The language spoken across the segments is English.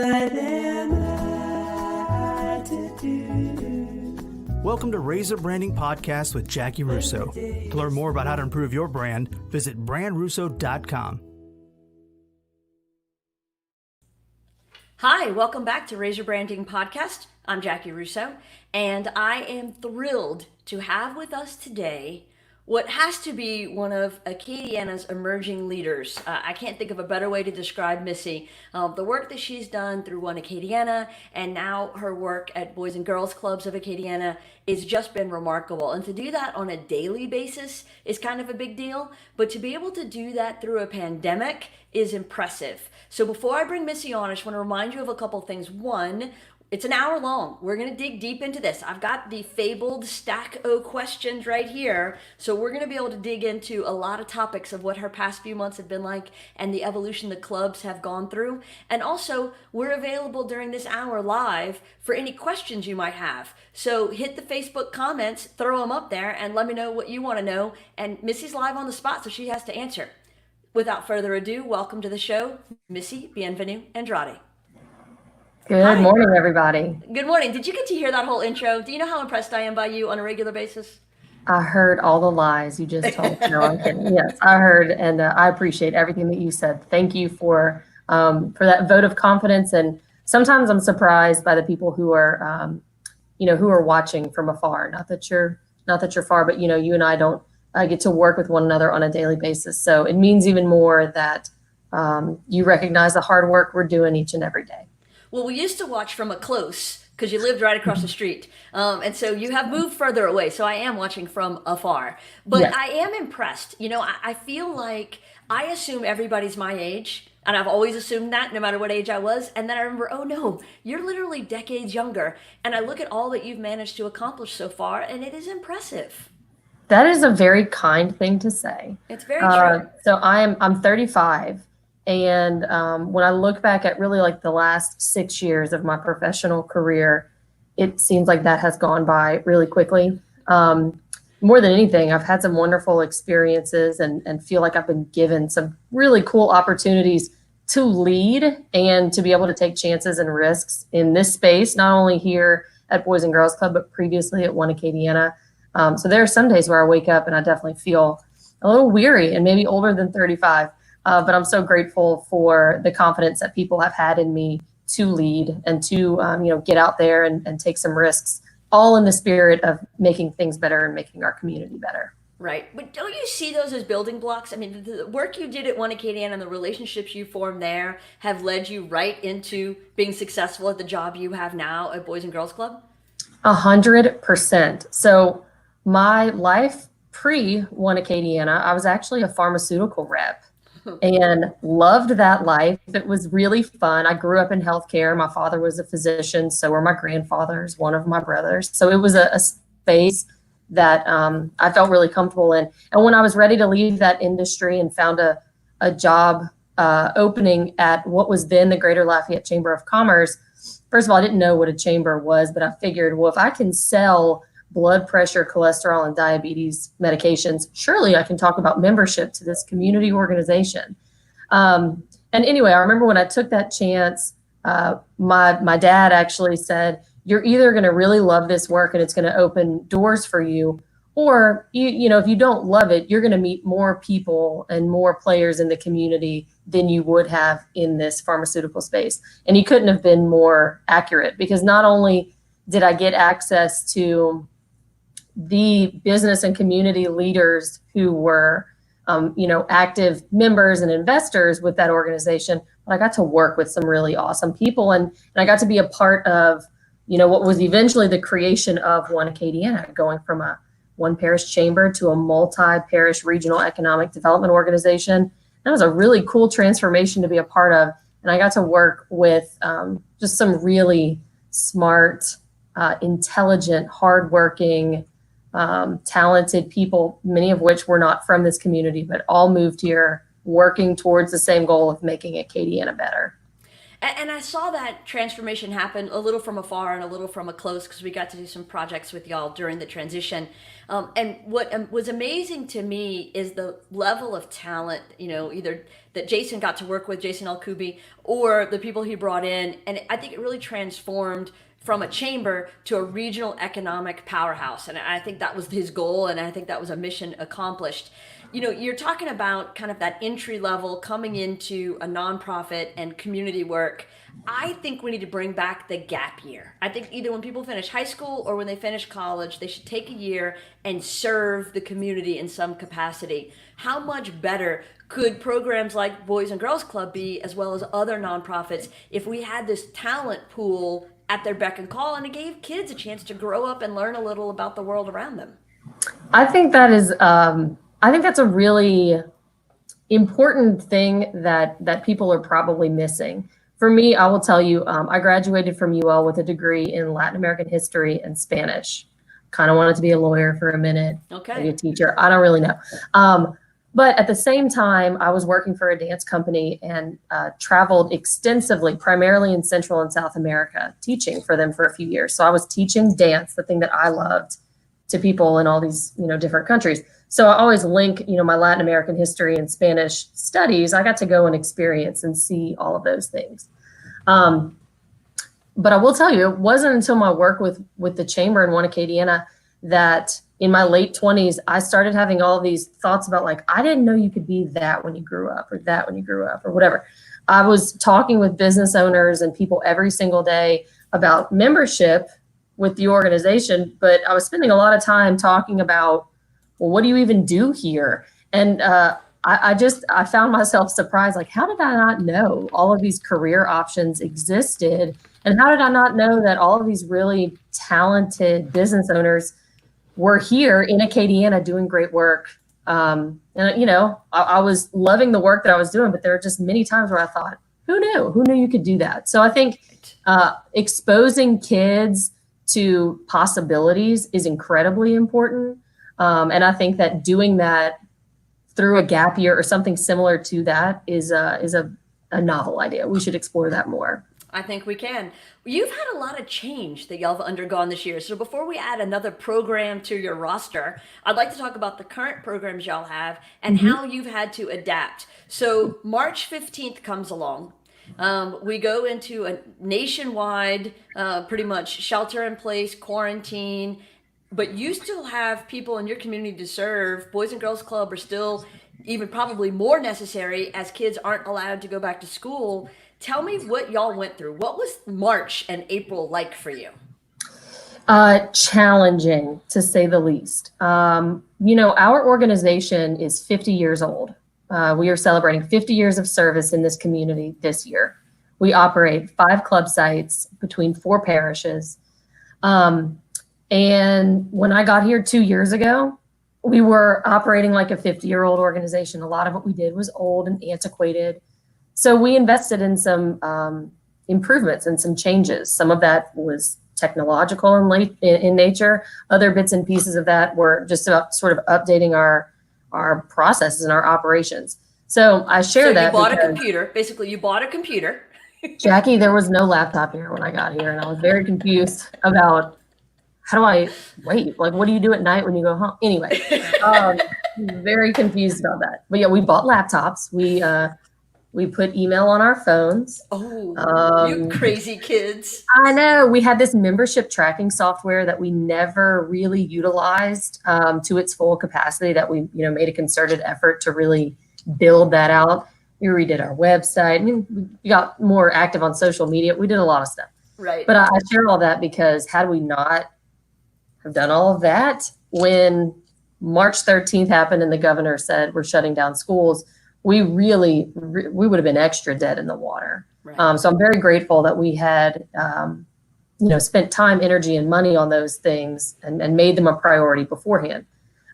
Welcome to RazorBranding Podcast with Jackie Russo. To learn more about how to improve your brand, visit brandrusso.com. Hi, welcome back to RazorBranding Podcast. I'm Jackie Russo, and I am thrilled to have with us today what has to be one of Acadiana's emerging leaders. I can't think of a better way to describe Missy. The work that she's done through One Acadiana and now her work at Boys and Girls Clubs of Acadiana has just been remarkable. And to do that on a daily basis is kind of a big deal, but to be able to do that through a pandemic is impressive. So before I bring Missy on, I just want to remind you of a couple things. One, it's an hour long. We're going to dig deep into this. I've got the fabled stack of questions right here. So we're going to be able to dig into a lot of topics of what her past few months have been like and the evolution the clubs have gone through. And also, we're available during this hour live for any questions you might have. So hit the Facebook comments, throw them up there, and let me know what you want to know. And Missy's live on the spot, so she has to answer. Without further ado, welcome to the show, Missy Andrade. Good morning, everybody. Good morning. Did you get to hear that whole intro? Do you know how impressed I am by you on a regular basis? I heard all the lies you just told. No, I'm kidding. Yes, I heard, and I appreciate everything that you said. Thank you for that vote of confidence. And sometimes I'm surprised by the people who are, who are watching from afar. Not that you're far, but you and I don't get to work with one another on a daily basis. So it means even more that you recognize the hard work we're doing each and every day. Well, we used to watch from a close because you lived right across the street. And so you have moved further away. So I am watching from afar. But yes. I am impressed. I feel like I assume everybody's my age. And I've always assumed that no matter what age I was. And then I remember, oh no, you're literally decades younger. And I look at all that you've managed to accomplish so far, and it is impressive. That is a very kind thing to say. It's very true. So I'm 35. And when I look back at really like the last 6 years of my professional career, it seems like that has gone by really quickly. More than anything, I've had some wonderful experiences and feel like I've been given some really cool opportunities to lead and to be able to take chances and risks in this space, not only here at Boys and Girls Club, but previously at One Acadiana. So there are some days where I wake up and I definitely feel a little weary and maybe older than 35. But I'm so grateful for the confidence that people have had in me to lead and to, get out there and take some risks, all in the spirit of making things better and making our community better. Right. But don't you see those as building blocks? I mean, the work you did at One Acadiana and the relationships you formed there have led you right into being successful at the job you have now at Boys and Girls Club? 100%. So my life pre-One Acadiana, I was actually a pharmaceutical rep. And loved that life. It was really fun. I grew up in healthcare. My father was a physician. So were my grandfathers, one of my brothers. So it was a space that I felt really comfortable in. And when I was ready to leave that industry and found a job opening at what was then the Greater Lafayette Chamber of Commerce, first of all, I didn't know what a chamber was, but I figured, well, if I can sell blood pressure, cholesterol, and diabetes medications, surely I can talk about membership to this community organization. And anyway, I remember when I took that chance, my dad actually said, you're either going to really love this work and it's going to open doors for you, or if you don't love it, you're going to meet more people and more players in the community than you would have in this pharmaceutical space. And he couldn't have been more accurate, because not only did I get access to the business and community leaders who were, active members and investors with that organization, but I got to work with some really awesome people. And I got to be a part of, what was eventually the creation of One Acadiana, going from a one parish chamber to a multi-parish regional economic development organization. That was a really cool transformation to be a part of. And I got to work with just some really smart, intelligent, hardworking, talented people, many of which were not from this community, but all moved here working towards the same goal of making Acadiana better. And I saw that transformation happen a little from afar and a little from a close because we got to do some projects with y'all during the transition. And what was amazing to me is the level of talent, either that Jason got to work with, Jason Alkubi, or the people he brought in. And I think it really transformed from a chamber to a regional economic powerhouse. And I think that was his goal, and I think that was a mission accomplished. You're talking about kind of that entry level coming into a nonprofit and community work. I think we need to bring back the gap year. I think either when people finish high school or when they finish college, they should take a year and serve the community in some capacity. How much better could programs like Boys and Girls Club be, as well as other nonprofits, if we had this talent pool at their beck and call and it gave kids a chance to grow up and learn a little about the world around them? I think that's a really important thing that people are probably missing. For me, I will tell you, I graduated from UL with a degree in Latin American history and Spanish. Kind of wanted to be a lawyer for a minute, maybe a teacher. I don't really know. But at the same time, I was working for a dance company and traveled extensively, primarily in Central and South America, teaching for them for a few years. So I was teaching dance, the thing that I loved, to people in all these, different countries. So I always link, my Latin American history and Spanish studies. I got to go and experience and see all of those things. But I will tell you, it wasn't until my work with the chamber in One Acadiana that in my late 20s, I started having all these thoughts about I didn't know you could be that when you grew up, or that when you grew up, or whatever. I was talking with business owners and people every single day about membership with the organization, but I was spending a lot of time talking about, well, what do you even do here? And I found myself surprised, how did I not know all of these career options existed? And how did I not know that all of these really talented business owners were here in Acadiana doing great work? And, I was loving the work that I was doing, but there were just many times where I thought, who knew? Who knew you could do that? So I think exposing kids to possibilities is incredibly important. And I think that doing that through a gap year or something similar to that is a novel idea. We should explore that more. I think we can. You've had a lot of change that y'all have undergone this year. So before we add another program to your roster, I'd like to talk about the current programs y'all have and how you've had to adapt. So March 15th comes along. We go into a nationwide, pretty much shelter in place, quarantine, but you still have people in your community to serve. Boys and Girls Club are still even probably more necessary as kids aren't allowed to go back to school. Tell me what y'all went through. What was March and April like for you? Challenging, to say the least. Our organization is 50 years old. We are celebrating 50 years of service in this community this year. We operate 5 club sites between 4 parishes. And when I got here 2 years ago, we were operating like a 50-year-old organization. A lot of what we did was old and antiquated. So we invested in some improvements and some changes. Some of that was technological in nature. Other bits and pieces of that were just about sort of updating our processes and our operations. So I share that. So you bought a computer. Basically, you bought a computer. Jackie, there was no laptop here when I got here, and I was very confused about how do I wait? What do you do at night when you go home? Anyway, very confused about that. But yeah, we bought laptops. We put email on our phones. Oh, you crazy kids. I know. We had this membership tracking software that we never really utilized to its full capacity, that we made a concerted effort to really build that out. We redid our website. We got more active on social media. We did a lot of stuff. Right. But I share all that because had we not have done all of that, when March 13th happened and the governor said we're shutting down schools, we would have been extra dead in the water. Right. So I'm very grateful that we had, spent time, energy, and money on those things and made them a priority beforehand.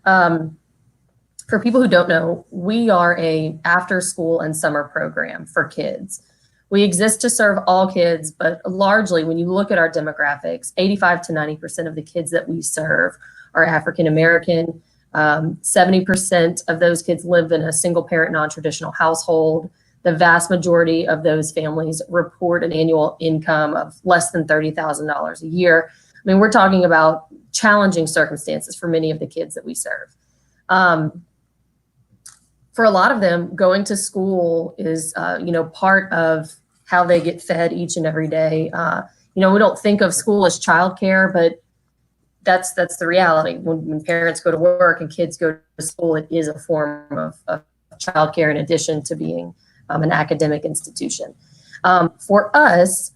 For people who don't know, we are a after school and summer program for kids. We exist to serve all kids, but largely when you look at our demographics, 85 to 90% of the kids that we serve are African American. 70% of those kids live in a single parent, non-traditional household. the vast majority of those families report an annual income of less than $30,000 a year. I mean, we're talking about challenging circumstances for many of the kids that we serve. For a lot of them, going to school is, part of how they get fed each and every day. We don't think of school as childcare, but that's the reality. When parents go to work and kids go to school, it is a form of childcare in addition to being an academic institution. For us,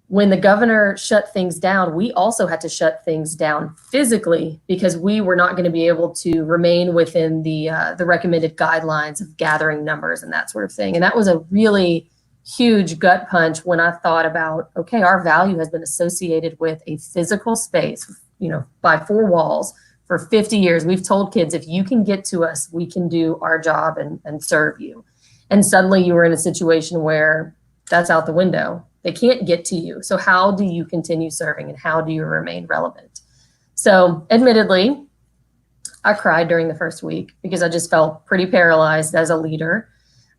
when the governor shut things down, we also had to shut things down physically because we were not going to be able to remain within the recommended guidelines of gathering numbers and that sort of thing. And that was a really huge gut punch when I thought about, okay, our value has been associated with a physical space, by four walls for 50 years. We've told kids, if you can get to us, we can do our job and serve you. And suddenly you were in a situation where that's out the window. They can't get to you. So how do you continue serving and how do you remain relevant? So admittedly, I cried during the first week because I just felt pretty paralyzed as a leader,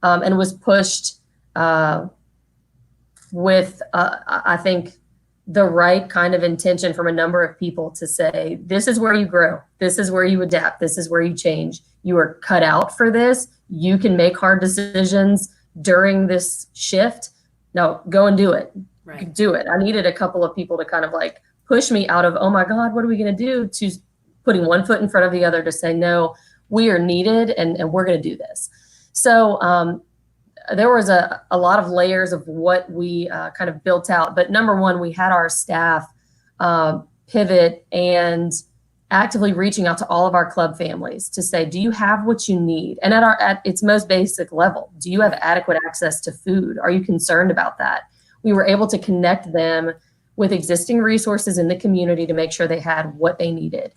and was pushed with, I think, the right kind of intention from a number of people to say, this is where you grow. This is where you adapt. This is where you change. You are cut out for this. You can make hard decisions during this shift. No, go and do it. Right. Do it. I needed a couple of people to kind of like push me out of, oh my God, what are we going to do, to putting one foot in front of the other to say, no, we are needed and we're going to do this. So there was a lot of layers of what we kind of built out. But number one, we had our staff pivot and actively reaching out to all of our club families to say, do you have what you need? And at its most basic level, do you have adequate access to food? Are you concerned about that? We were able to connect them with existing resources in the community to make sure they had what they needed.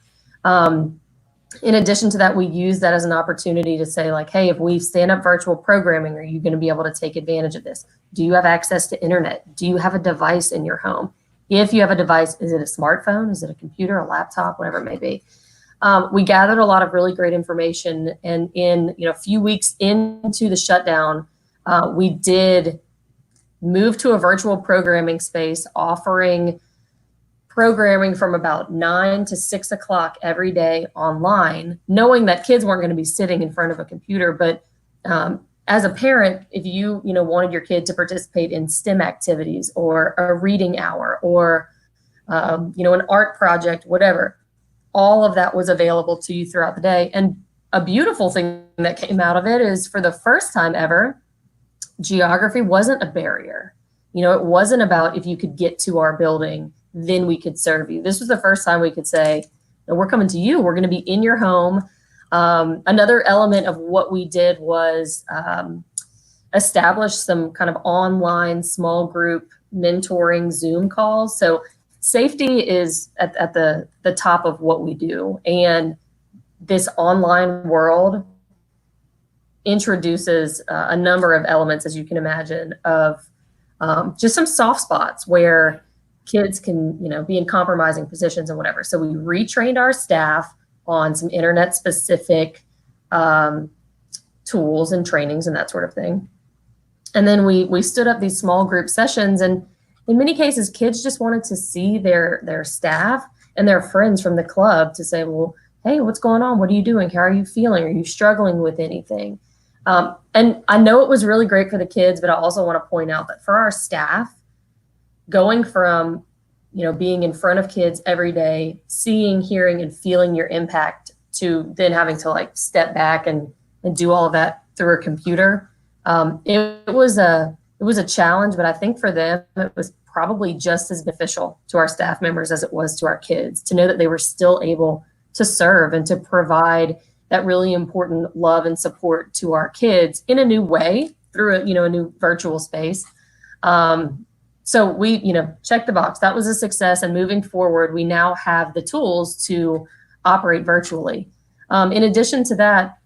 In addition to that, we use that as an opportunity to say, like, hey, if we stand up virtual programming, are you going to be able to take advantage of this? Do you have access to internet? Do you have a device in your home? If you have a device, is it a smartphone? Is it a computer, a laptop, whatever it may be? We gathered a lot of really great information, and in a few weeks into the shutdown, we did move to a virtual programming space, offering programming from about 9 to 6 o'clock every day online, knowing that kids weren't going to be sitting in front of a computer. But as a parent, if you wanted your kid to participate in STEM activities or a reading hour or an art project, whatever, all of that was available to you throughout the day. And a beautiful thing that came out of it is, for the first time ever, geography wasn't a barrier. It wasn't about if you could get to our building, then we could serve you. This was the first time we could say, no, we're coming to you. We're going to be in your home. Another element of what we did was establish some kind of online small group mentoring Zoom calls. So safety is at the top of what we do. And this online world introduces a number of elements, as you can imagine, of just some soft spots where kids can, be in compromising positions and whatever. So we retrained our staff on some internet specific tools and trainings and that sort of thing. And then we stood up these small group sessions, and in many cases, kids just wanted to see their staff and their friends from the club to say, well, hey, what's going on? What are you doing? How are you feeling? Are you struggling with anything? And I know it was really great for the kids, but I also want to point out that for our staff, going from, being in front of kids every day, seeing, hearing, and feeling your impact, to then having to step back and do all of that through a computer. It was a challenge, but I think for them, it was probably just as beneficial to our staff members as it was to our kids, to know that they were still able to serve and to provide that really important love and support to our kids in a new way through a new virtual space. So we, checked the box. That was a success. And moving forward, we now have the tools to operate virtually. In addition to that,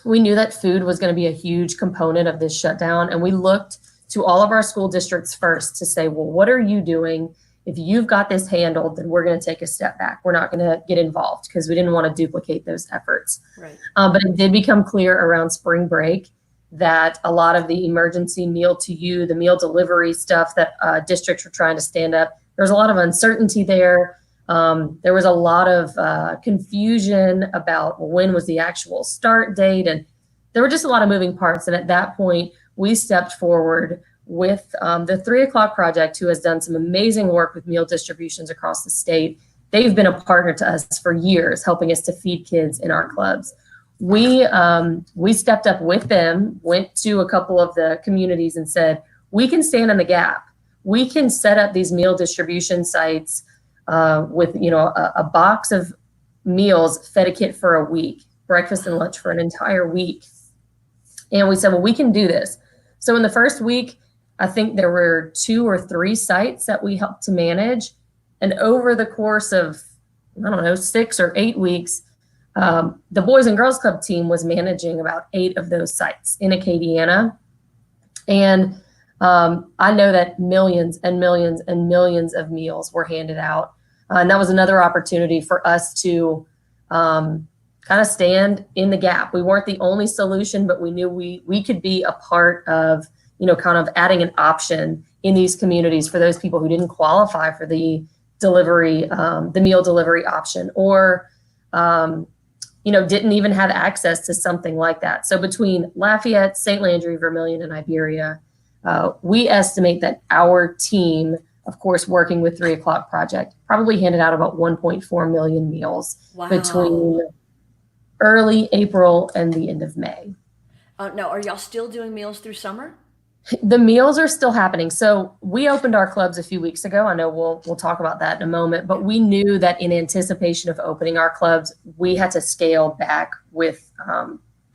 we knew that food was going to be a huge component of this shutdown. And we looked to all of our school districts first to say, well, what are you doing? If you've got this handled, then we're going to take a step back. We're not going to get involved because we didn't want to duplicate those efforts. Right. But it did become clear around spring break that a lot of the emergency meal to you, the meal delivery stuff that districts were trying to stand up, there was a lot of uncertainty there. There was a lot of confusion about when was the actual start date, and there were just a lot of moving parts. And at that point, we stepped forward with the 3 O'Clock Project, who has done some amazing work with meal distributions across the state. They've been a partner to us for years, helping us to feed kids in our clubs. We stepped up with them, went to a couple of the communities and said, we can stand in the gap. We can set up these meal distribution sites with, a box of meals fed a kid for a week, breakfast and lunch for an entire week. And we said, well, we can do this. So in the first week, I think there were 2 or 3 sites that we helped to manage. And over the course of, 6 or 8 weeks, the Boys and Girls Club team was managing about 8 of those sites in Acadiana. And I know that millions and millions and millions of meals were handed out. And that was another opportunity for us to kind of stand in the gap. We weren't the only solution, but we knew we could be a part of, kind of adding an option in these communities for those people who didn't qualify for the delivery, the meal delivery option, or didn't even have access to something like that. So between Lafayette, St. Landry, Vermilion, and Iberia, we estimate that our team, of course, working with 3 O'Clock Project, probably handed out about 1.4 million meals between early April and the end of May. Now, are y'all still doing meals through summer? The meals are still happening. So we opened our clubs a few weeks ago. I know we'll talk about that in a moment, but we knew that in anticipation of opening our clubs, we had to scale back with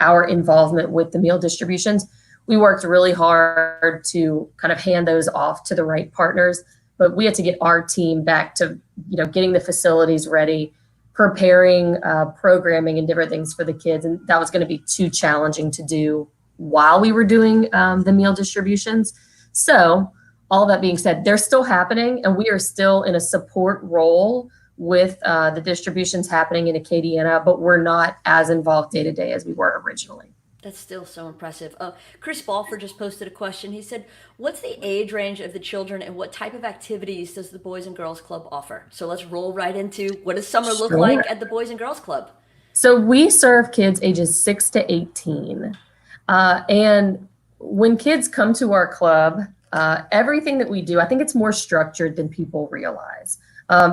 our involvement with the meal distributions. We worked really hard to kind of hand those off to the right partners, but we had to get our team back to, getting the facilities ready, preparing programming and different things for the kids. And that was going to be too challenging to do while we were doing the meal distributions. So all that being said, they're still happening, and we are still in a support role with the distributions happening in Acadiana, but we're not as involved day to day as we were originally. That's still so impressive. Chris Balfour just posted a question. He said, what's the age range of the children and what type of activities does the Boys and Girls Club offer? So let's roll right into what does summer look like at the Boys and Girls Club? So we serve kids ages 6 to 18. And when kids come to our club, everything that we do, I think it's more structured than people realize.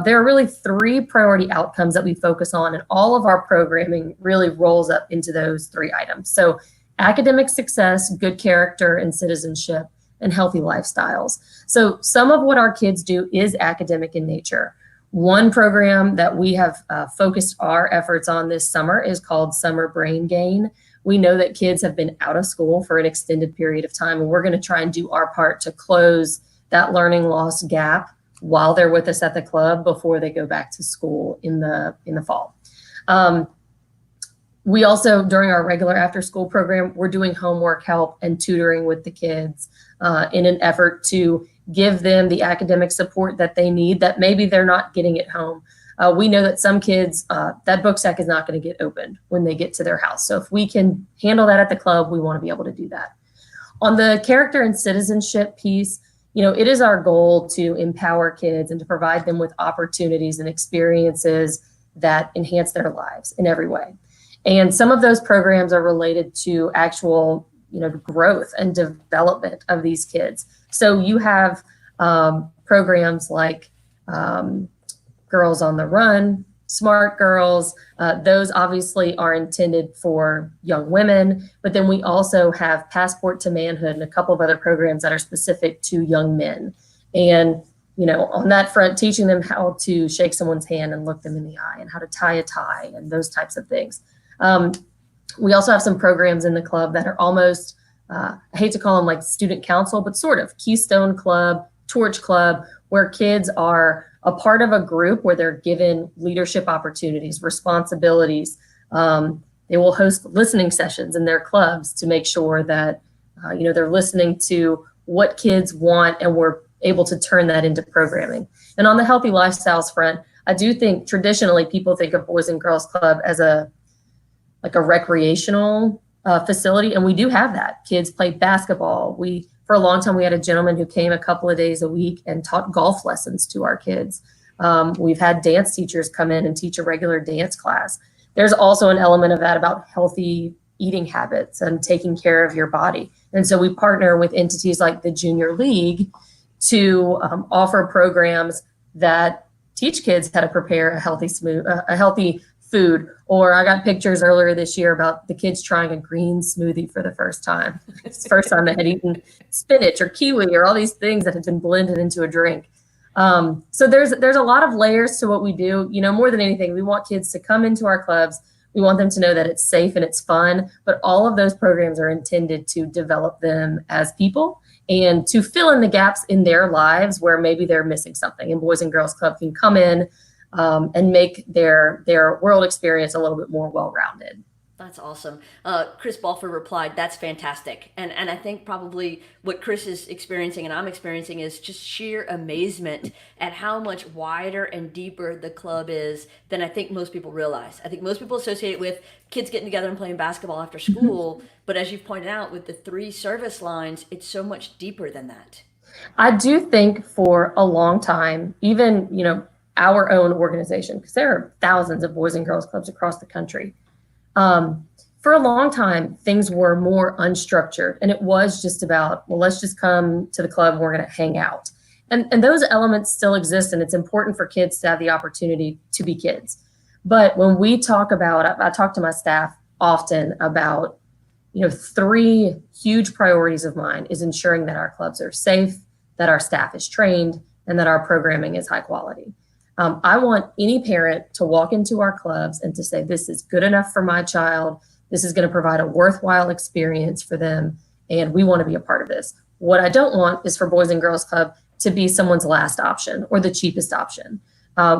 There are really 3 priority outcomes that we focus on, and all of our programming really rolls up into those 3 items. So academic success, good character and citizenship, and healthy lifestyles. So some of what our kids do is academic in nature. One program that we have focused our efforts on this summer is called Summer Brain Gain. We know that kids have been out of school for an extended period of time, and we're going to try and do our part to close that learning loss gap while they're with us at the club before they go back to school in the fall. We also, during our regular after school program, we're doing homework help and tutoring with the kids in an effort to give them the academic support that they need that maybe they're not getting at home. We know that some kids, that book sack is not going to get opened when they get to their house. So if we can handle that at the club, we want to be able to do that. On the character and citizenship piece, it is our goal to empower kids and to provide them with opportunities and experiences that enhance their lives in every way. And some of those programs are related to actual, growth and development of these kids. So you have programs like Girls on the Run, Smart Girls. Those obviously are intended for young women, but then we also have Passport to Manhood and a couple of other programs that are specific to young men. And, on that front, teaching them how to shake someone's hand and look them in the eye and how to tie a tie and those types of things. We also have some programs in the club that are almost, I hate to call them like student council, but sort of Keystone Club, Torch Club, where kids are a part of a group where they're given leadership opportunities, responsibilities. They will host listening sessions in their clubs to make sure that, they're listening to what kids want, and we're able to turn that into programming. And on the healthy lifestyles front, I do think traditionally people think of Boys and Girls Club as a recreational facility, and we do have that. Kids play basketball. For a long time, we had a gentleman who came a couple of days a week and taught golf lessons to our kids. We've had dance teachers come in and teach a regular dance class. There's also an element of that about healthy eating habits and taking care of your body. And so we partner with entities like the Junior League to offer programs that teach kids how to prepare a healthy food. Or I got pictures earlier this year about the kids trying a green smoothie for the first time. It's the first time they had eaten spinach or kiwi or all these things that had been blended into a drink. So there's a lot of layers to what we do. More than anything, we want kids to come into our clubs. We want them to know that it's safe and it's fun, but all of those programs are intended to develop them as people and to fill in the gaps in their lives where maybe they're missing something. And Boys and Girls Club can come in and make their world experience a little bit more well-rounded. That's awesome. Chris Balfour replied, "That's fantastic." And I think probably what Chris is experiencing and I'm experiencing is just sheer amazement at how much wider and deeper the club is than I think most people realize. I think most people associate it with kids getting together and playing basketball after school. But as you've pointed out, with the 3 service lines, it's so much deeper than that. I do think for a long time, even, our own organization, because there are thousands of Boys and Girls Clubs across the country. For a long time, things were more unstructured, and it was just about, well, let's just come to the club and we're going to hang out. And those elements still exist, and it's important for kids to have the opportunity to be kids. But when we talk about, I talk to my staff often about, 3 huge priorities of mine is ensuring that our clubs are safe, that our staff is trained, and that our programming is high quality. I want any parent to walk into our clubs and to say, this is good enough for my child. This is going to provide a worthwhile experience for them. And we want to be a part of this. What I don't want is for Boys and Girls Club to be someone's last option or the cheapest option.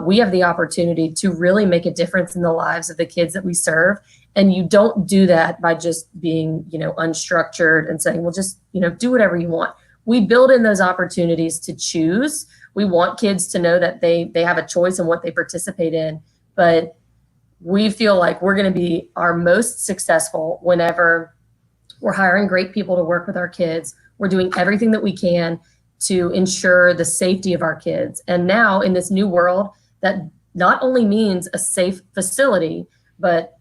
We have the opportunity to really make a difference in the lives of the kids that we serve. And you don't do that by just being, unstructured and saying, well, just, do whatever you want. We build in those opportunities to choose. We want kids to know that they have a choice in what they participate in, but we feel like we're going to be our most successful whenever we're hiring great people to work with our kids. We're doing everything that we can to ensure the safety of our kids. And now in this new world, that not only means a safe facility, but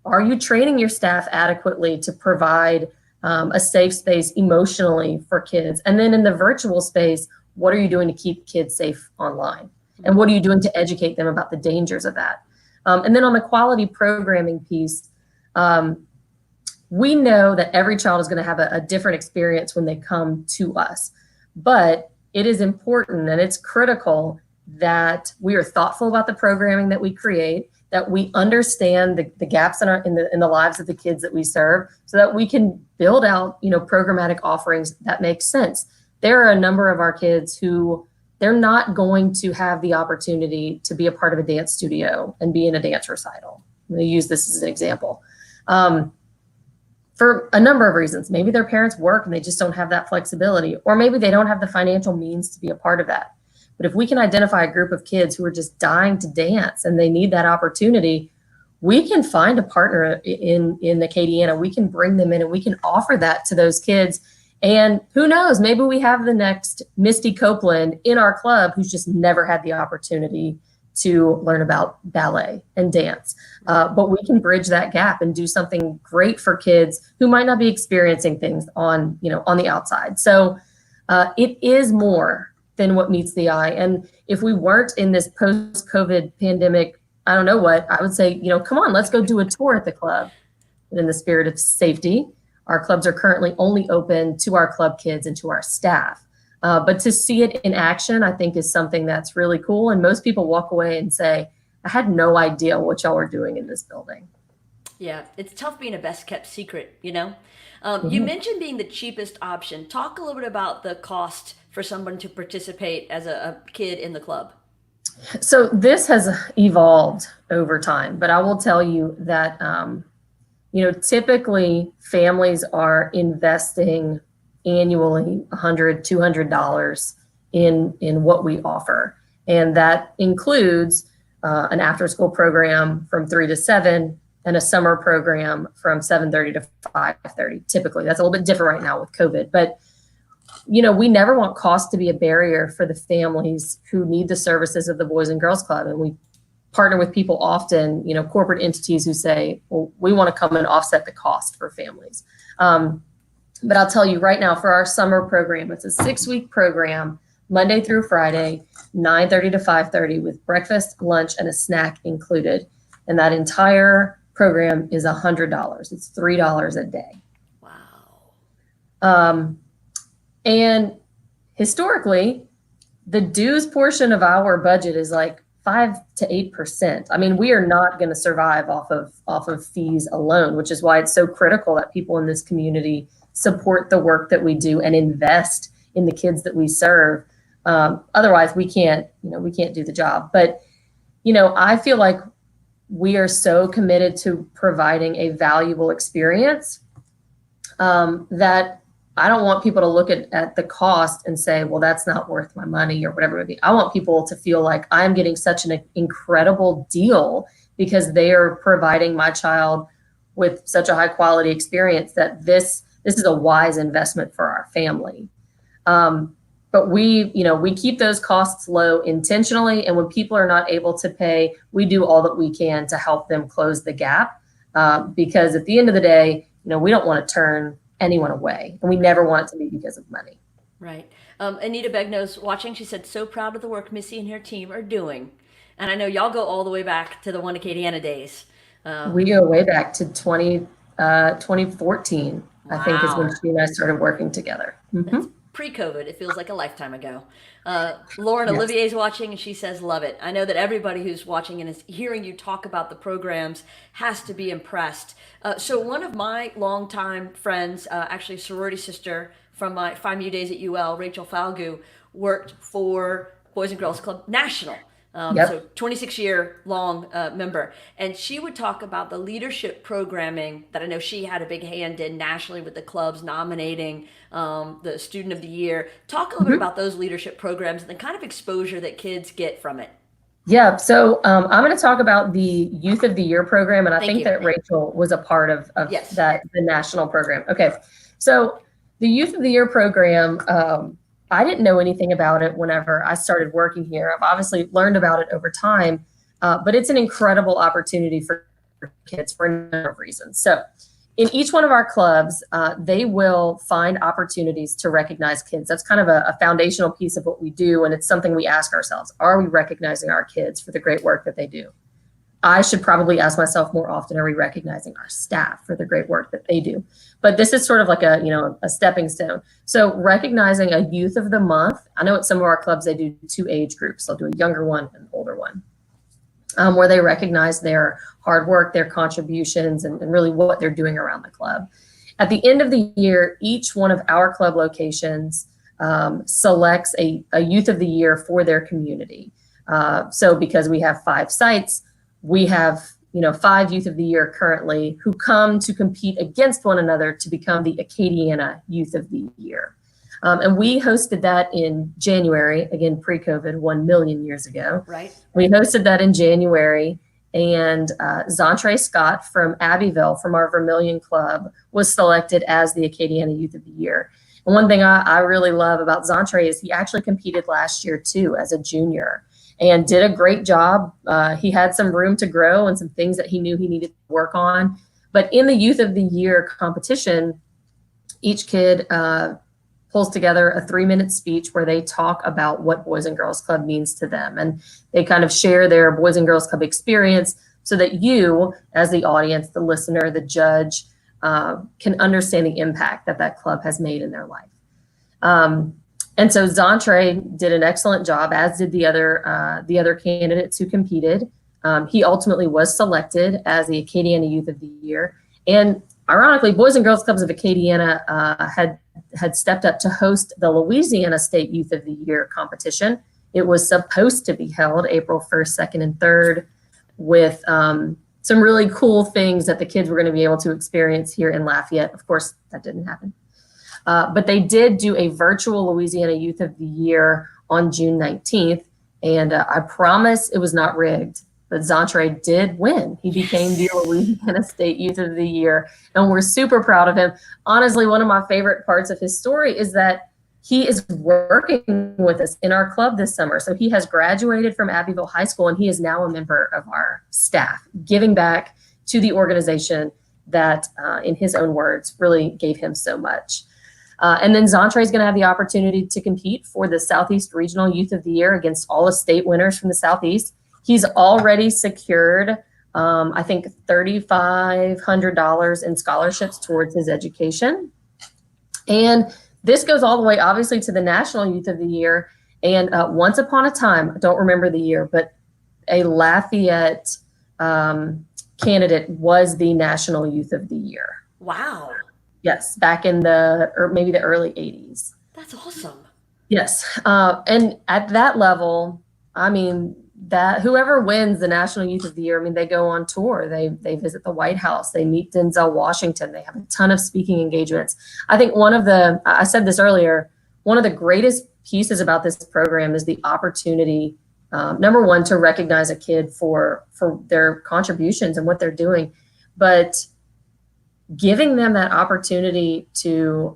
are you training your staff adequately to provide a safe space emotionally for kids? And then in the virtual space, what are you doing to keep kids safe online? And what are you doing to educate them about the dangers of that? And then on the quality programming piece, we know that every child is going to have a different experience when they come to us. But it is important and it's critical that we are thoughtful about the programming that we create, that we understand the gaps in the lives of the kids that we serve, so that we can build out, programmatic offerings that make sense. There are a number of our kids who they're not going to have the opportunity to be a part of a dance studio and be in a dance recital. I'm going to use this as an example. For a number of reasons. Maybe their parents work and they just don't have that flexibility, or maybe they don't have the financial means to be a part of that. But if we can identify a group of kids who are just dying to dance and they need that opportunity, we can find a partner in Acadiana. We can bring them in and we can offer that to those kids. And who knows, maybe we have the next Misty Copeland in our club who's just never had the opportunity to learn about ballet and dance. But we can bridge that gap and do something great for kids who might not be experiencing things on the outside. So it is more than what meets the eye. And if we weren't in this post-COVID pandemic, I don't know what, I would say, come on, let's go do a tour at the club. But in the spirit of safety, our clubs are currently only open to our club kids and to our staff. But to see it in action, I think is something that's really cool. And most people walk away and say, I had no idea what y'all were doing in this building. Yeah, it's tough being a best kept secret, Mm-hmm. You mentioned being the cheapest option. Talk a little bit about the cost for someone to participate as a kid in the club. So this has evolved over time, but I will tell you that, typically families are investing annually $100, $200 in what we offer. And that includes an after school program from 3 to 7, and a summer program from 7:30 to 5:30. Typically, that's a little bit different right now with COVID, but we never want cost to be a barrier for the families who need the services of the Boys and Girls Club. And we partner with people often, corporate entities who say, well, we want to come and offset the cost for families. But I'll tell you right now, for our summer program, it's a 6-week program, Monday through Friday, 9:30 to 5:30, with breakfast, lunch, and a snack included. And that entire program is $100. It's $3 a day. Wow. And historically, the dues portion of our budget is like 5 to 8%. I mean, we are not going to survive off of fees alone, which is why it's so critical that people in this community support the work that we do and invest in the kids that we serve. Otherwise, we can't do the job. But, I feel like we are so committed to providing a valuable experience that I don't want people to look at the cost and say, well, that's not worth my money or whatever it would be. I want people to feel like I'm getting such an incredible deal because they are providing my child with such a high quality experience that this is a wise investment for our family. But we keep those costs low intentionally. And when people are not able to pay, we do all that we can to help them close the gap. Because at the end of the day, we don't want to turn anyone away, and we never want it to be because of money. Right. Anita Begnos watching, she said, so proud of the work Missy and her team are doing. And I know y'all go all the way back to the One Acadiana days. We go way back to 2014, wow. I think is when she and I started working together. Mm-hmm. Pre-COVID, it feels like a lifetime ago. Lauren Yes. Olivier's watching, and she says, love it. I know that everybody who's watching and is hearing you talk about the programs has to be impressed. So one of my longtime friends, actually a sorority sister from my FIMU days at UL, Rachel Falgu, worked for Boys and Girls Club National. So 26-year long member. And she would talk about the leadership programming that I know she had a big hand in nationally with the clubs nominating the Student of the Year. Talk a little bit about those leadership programs and the kind of exposure that kids get from it. Yeah, so I'm going to talk about the Youth of the Year program, and I think that Rachel was a part of Yes. the national program. Okay, so the Youth of the Year program, I didn't know anything about it whenever I started working here. I've obviously learned about it over time, but it's an incredible opportunity for kids for a number of reasons. So in each one of our clubs, they will find opportunities to recognize kids. That's kind of a foundational piece of what we do, and it's something we ask ourselves. Are we recognizing our kids for the great work that they do? I should probably ask myself more often, are we recognizing our staff for the great work that they do? But this is sort of like a stepping stone. So recognizing a youth of the month. I know at some of our clubs, they do 2 age groups. They'll do a younger one and an older one, where they recognize their hard work, their contributions, and really what they're doing around the club. At the end of the year, each one of our club locations selects a youth of the year for their community. So because we have 5 sites, we have 5 Youth of the Year currently who come to compete against one another to become the Acadiana Youth of the Year. And we hosted that in January, again, pre-COVID, 1 million years ago. Right. We hosted that in January, and Zantre Scott from Abbeville, from our Vermilion Club, was selected as the Acadiana Youth of the Year. And one thing I really love about Zantre is he actually competed last year too as a junior, and did a great job. He had some room to grow and some things that he knew he needed to work on. But in the Youth of the Year competition, each kid pulls together a 3-minute speech where they talk about what Boys and Girls Club means to them. And they kind of share their Boys and Girls Club experience so that you, as the audience, the listener, the judge, can understand the impact that club has made in their life. And so Zantre did an excellent job, as did the other candidates who competed. He ultimately was selected as the Acadiana Youth of the Year. And ironically, Boys and Girls Clubs of Acadiana had stepped up to host the Louisiana State Youth of the Year competition. It was supposed to be held April 1st, 2nd, and 3rd with some really cool things that the kids were going to be able to experience here in Lafayette. Of course, that didn't happen. But they did do a virtual Louisiana Youth of the Year on June 19th. And I promise it was not rigged. But Zontre did win. He became the Louisiana State Youth of the Year, and we're super proud of him. Honestly, one of my favorite parts of his story is that he is working with us in our club this summer. So he has graduated from Abbeville High School, and he is now a member of our staff, giving back to the organization that, in his own words, really gave him so much. And then Zontre is going to have the opportunity to compete for the Southeast Regional Youth of the Year against all the state winners from the Southeast. He's already secured, I think, $3,500 in scholarships towards his education. And this goes all the way, obviously, to the National Youth of the Year. And once upon a time, I don't remember the year, but a Lafayette candidate was the National Youth of the Year. Wow. Yes, back in maybe the early 80s. That's awesome. Yes. And at that level, I mean, that whoever wins the National Youth of the Year, I mean, they go on tour, they visit the White House, they meet Denzel Washington, they have a ton of speaking engagements. I think I said this earlier, one of the greatest pieces about this program is the opportunity, number one, to recognize a kid for their contributions and what they're doing, but giving them that opportunity to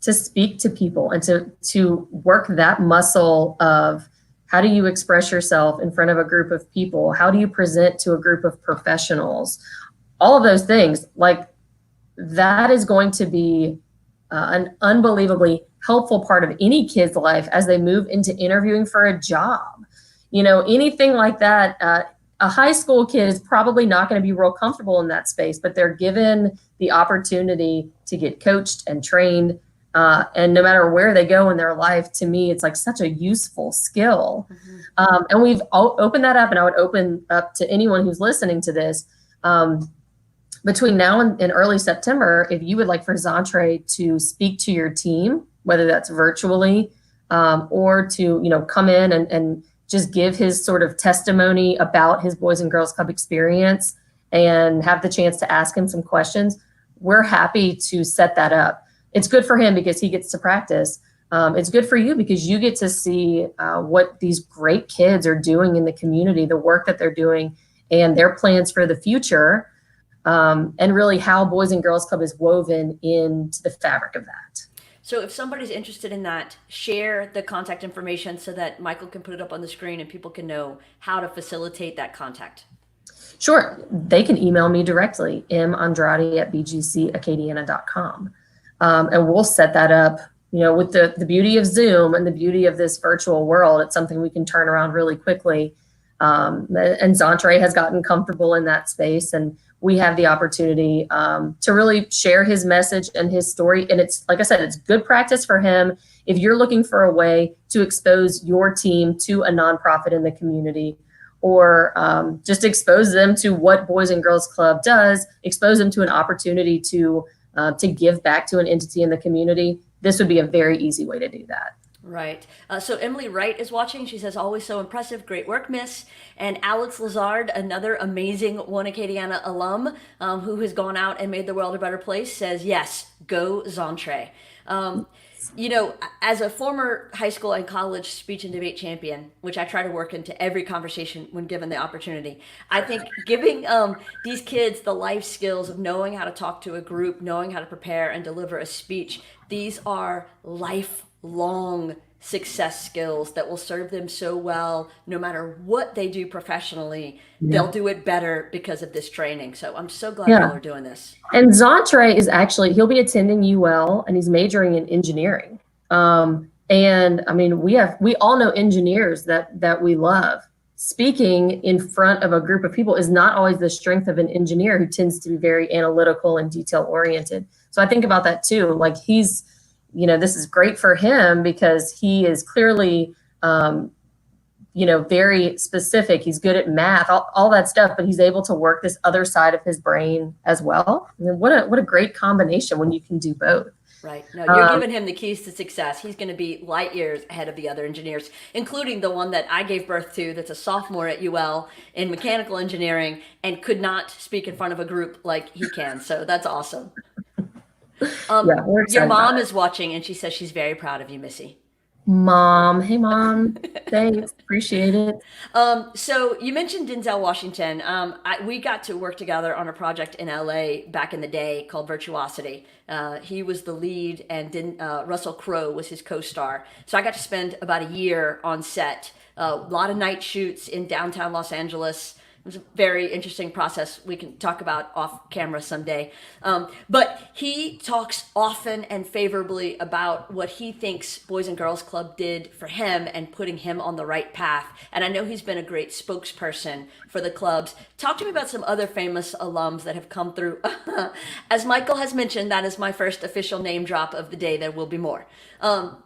speak to people and to work that muscle of, how do you express yourself in front of a group of people? How do you present to a group of professionals? All of those things, like, that is going to be an unbelievably helpful part of any kid's life as they move into interviewing for a job. You know, anything like that. A high school kid is probably not going to be real comfortable in that space, but they're given the opportunity to get coached and trained. And no matter where they go in their life, to me, it's like such a useful skill. Mm-hmm. And we've opened that up, and I would open up to anyone who's listening to this. Between now and early September, if you would like for Zontre to speak to your team, whether that's virtually or to, come in and just give his sort of testimony about his Boys and Girls Club experience and have the chance to ask him some questions, we're happy to set that up. It's good for him because he gets to practice. It's good for you because you get to see what these great kids are doing in the community, the work that they're doing, and their plans for the future, and really how Boys and Girls Club is woven into the fabric of that. So if somebody's interested in that, share the contact information so that Michael can put it up on the screen and people can know how to facilitate that contact. Sure. They can email me directly, mandrade@bgcacadiana.com. And we'll set that up, with the beauty of Zoom and the beauty of this virtual world. It's something we can turn around really quickly. And Zontre has gotten comfortable in that space, and we have the opportunity to really share his message and his story. And it's, like I said, it's good practice for him. If you're looking for a way to expose your team to a nonprofit in the community, or just expose them to what Boys and Girls Club does, expose them to an opportunity to give back to an entity in the community, this would be a very easy way to do that. Right. So Emily Wright is watching. She says, always so impressive. Great work, Miss. And Alex Lazard, another amazing One Acadiana alum who has gone out and made the world a better place, says, yes, go Zontre. As a former high school and college speech and debate champion, which I try to work into every conversation when given the opportunity, I think giving these kids the life skills of knowing how to talk to a group, knowing how to prepare and deliver a speech, these are lifelong success skills that will serve them so well no matter what they do professionally. They'll do it better because of this training. So I'm so glad y'all are doing this. And Zontre is he'll be attending UL, and he's majoring in engineering. And I mean, we all know engineers that we love. Speaking in front of a group of people is not always the strength of an engineer who tends to be very analytical and detail oriented. So I think about that too. Like, this is great for him because he is clearly, very specific. He's good at math, all that stuff, but he's able to work this other side of his brain as well. I mean, what a great combination when you can do both. Right. No, you're giving him the keys to success. He's going to be light years ahead of the other engineers, including the one that I gave birth to that's a sophomore at UL in mechanical engineering and could not speak in front of a group like he can. So that's awesome. Your mom is watching, and she says she's very proud of you, Missy. Mom. Hey, Mom. Thanks. Appreciate it. So you mentioned Denzel Washington. We got to work together on a project in LA back in the day called Virtuosity. He was the lead, and Russell Crowe was his co-star. So I got to spend about a year on set. A lot of night shoots in downtown Los Angeles. It was a very interesting process we can talk about off camera someday. But he talks often and favorably about what he thinks Boys and Girls Club did for him and putting him on the right path. And I know he's been a great spokesperson for the clubs. Talk to me about some other famous alums that have come through. As Michael has mentioned, that is my first official name drop of the day. There will be more.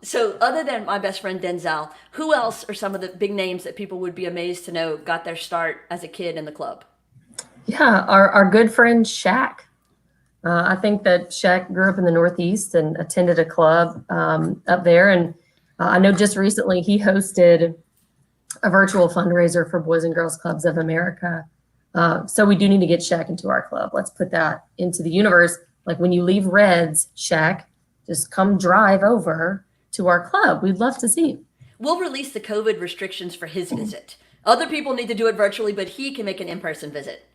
So other than my best friend Denzel, who else are some of the big names that people would be amazed to know got their start as a kid in the club? Yeah, our good friend Shaq. I think that Shaq grew up in the Northeast and attended a club up there. And I know just recently he hosted a virtual fundraiser for Boys and Girls Clubs of America. So we do need to get Shaq into our club. Let's put that into the universe. Like when you leave Reds, Shaq, just come drive over to our club. We'd love to see you. We'll release the COVID restrictions for his visit. Other people need to do it virtually, but he can make an in-person visit.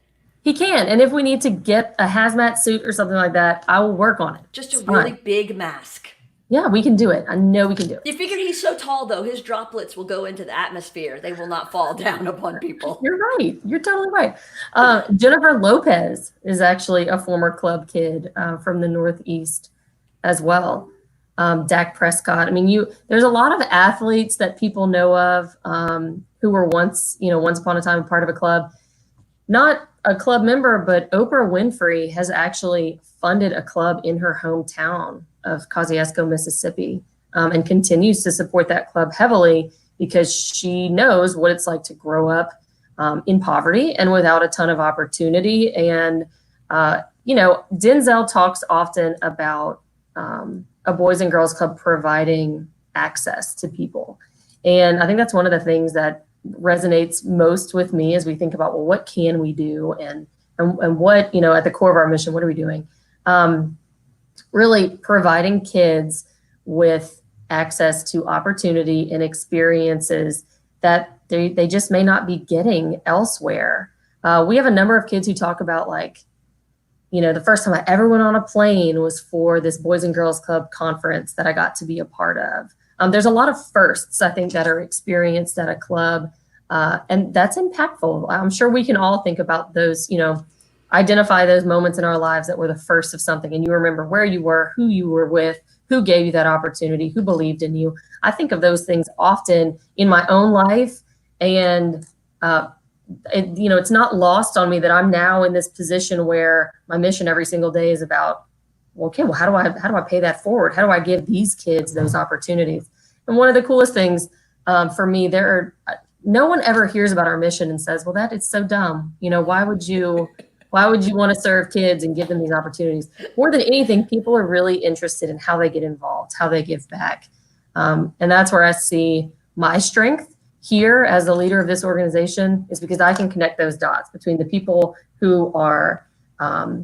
He can. And if we need to get a hazmat suit or something like that, I will work on it. Just a really big mask. Yeah, we can do it. I know we can do it. You figure he's so tall, though, his droplets will go into the atmosphere. They will not fall down upon people. You're right. You're totally right. Jennifer Lopez is actually a former club kid from the Northeast as well. Dak Prescott. I mean, there's a lot of athletes that people know of who were once upon a time a part of a club. Not a club member, but Oprah Winfrey has actually funded a club in her hometown of Kosciuszko, Mississippi, and continues to support that club heavily because she knows what it's like to grow up in poverty and without a ton of opportunity. And, Denzel talks often about a Boys and Girls Club providing access to people. And I think that's one of the things that resonates most with me as we think about, well, what can we do and what, at the core of our mission, what are we doing? Really providing kids with access to opportunity and experiences that they just may not be getting elsewhere. We have a number of kids who talk about the first time I ever went on a plane was for this Boys and Girls Club conference that I got to be a part of. There's a lot of firsts, I think, that are experienced at a club, and that's impactful. I'm sure we can all think about those, identify those moments in our lives that were the first of something, and you remember where you were, who you were with, who gave you that opportunity, who believed in you. I think of those things often in my own life, and it's not lost on me that I'm now in this position where my mission every single day is about, how do I pay that forward? How do I give these kids those opportunities? And one of the coolest things for me, no one ever hears about our mission and says, well, that is so dumb. Why would you want to serve kids and give them these opportunities? More than anything, people are really interested in how they get involved, how they give back. And that's where I see my strength here as the leader of this organization, is because I can connect those dots between the people who are,